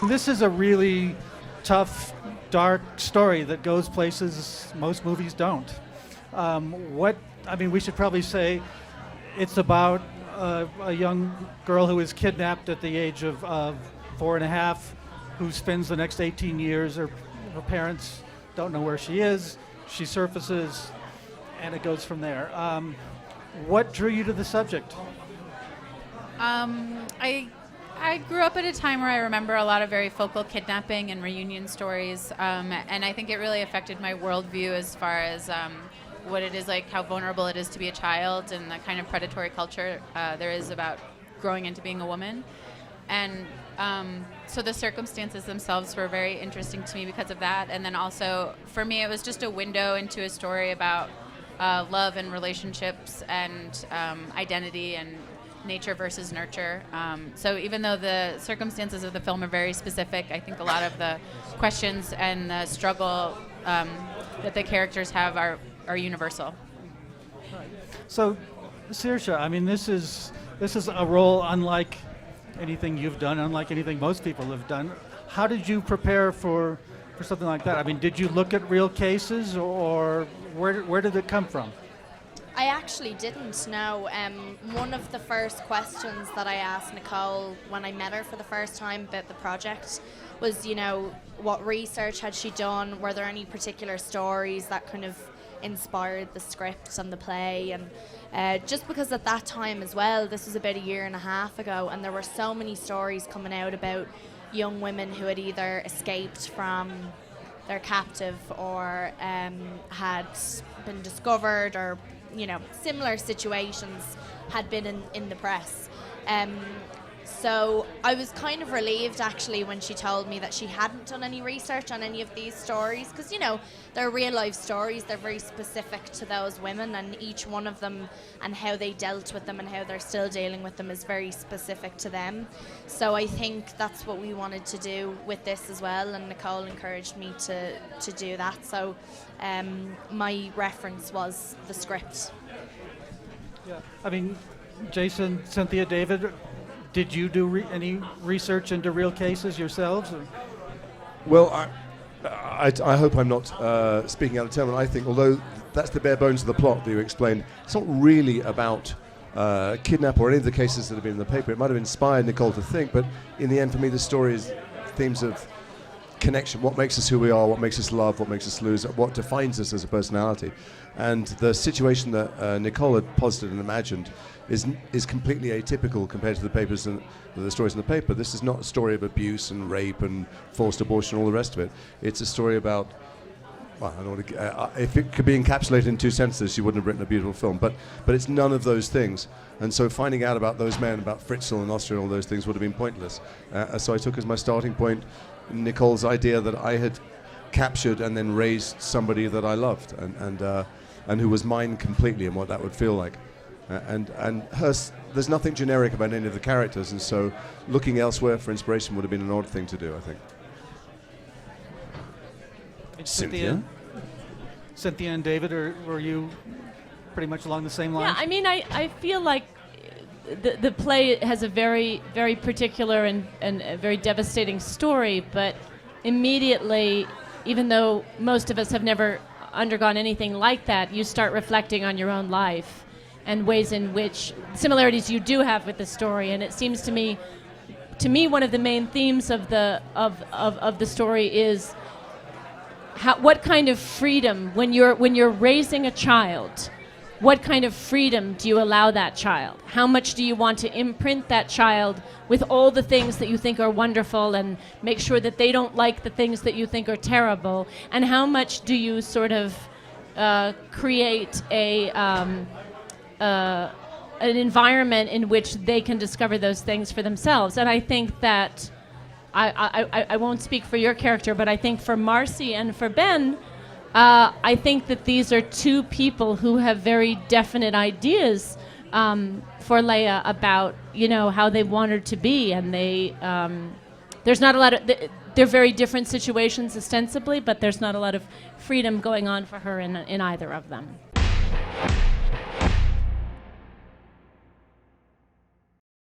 This is a really tough, dark story that goes places most movies don't. We should probably say it's about a young girl who is kidnapped at the age of 4.5, who spends the next 18 years, her parents don't know where she is, she surfaces, and it goes from there. What drew you to the subject? I grew up at a time where I remember a lot of very focal kidnapping and reunion stories, and I think it really affected my worldview as far as what it is like, how vulnerable it is to be a child, and the kind of predatory culture there is about growing into being a woman. And so the circumstances themselves were very interesting to me because of that. And then also, for me, it was just a window into a story about love and relationships and identity and nature versus nurture. So even though the circumstances of the film are very specific, I think a lot of the questions and the struggle that the characters have are universal. Right. So, Saoirse, I mean, this is a role unlike anything you've done, unlike anything most people have done. How did you prepare for something like that? I mean, did you look at real cases, or where did it come from? I actually didn't know. One of the first questions that I asked Nicole when I met her for the first time about the project was, what research had she done? Were there any particular stories that kind of inspired the script and the play? And just because at that time as well, this was about 1.5 years ago, and there were so many stories coming out about young women who had either escaped from their captive or had been discovered, or similar situations had been in the press. So I was kind of relieved actually when she told me that she hadn't done any research on any of these stories, because they're real life stories, they're very specific to those women, and each one of them and how they dealt with them and how they're still dealing with them is very specific to them. So I think that's what we wanted to do with this as well, and Nicole encouraged me to do that. So my reference was the script. Yeah, I mean, Jason, Cynthia, David, did you do any research into real cases yourselves? Or? Well, I hope I'm not speaking out of turn, and I think, although that's the bare bones of the plot that you explained, it's not really about kidnap or any of the cases that have been in the paper. It might have inspired Nicole to think, but in the end, for me, the story is themes of connection. What makes us who we are? What makes us love? What makes us lose? What defines us as a personality? And the situation that Nicole had posited and imagined is completely atypical compared to the papers and the stories in the paper. This is not a story of abuse and rape and forced abortion and all the rest of it. It's a story about, well, I don't want to, if it could be encapsulated in 2 sentences, she wouldn't have written a beautiful film. But it's none of those things. And so finding out about those men, about Fritzl and Austria and all those things would have been pointless. So I took as my starting point Nicole's idea that I had captured and then raised somebody that I loved and who was mine completely, and what that would feel like. There's nothing generic about any of the characters, and so looking elsewhere for inspiration would have been an odd thing to do, I think. Cynthia and David, were you pretty much along the same lines? Yeah, I mean, I feel like the play has a very, very particular and a very devastating story, but immediately, even though most of us have never undergone anything like that, you start reflecting on your own life and ways in which similarities you do have with the story. And it seems to me one of the main themes of the story is what kind of freedom, when you're raising a child, what kind of freedom do you allow that child? How much do you want to imprint that child with all the things that you think are wonderful and make sure that they don't like the things that you think are terrible? And how much do you sort of create an environment in which they can discover those things for themselves? And I think that, I won't speak for your character, but I think for Marcy and for Ben, I think that these are 2 people who have very definite ideas for Leia about, how they want her to be, and there's not a lot of, they're very different situations ostensibly, but there's not a lot of freedom going on for her in either of them.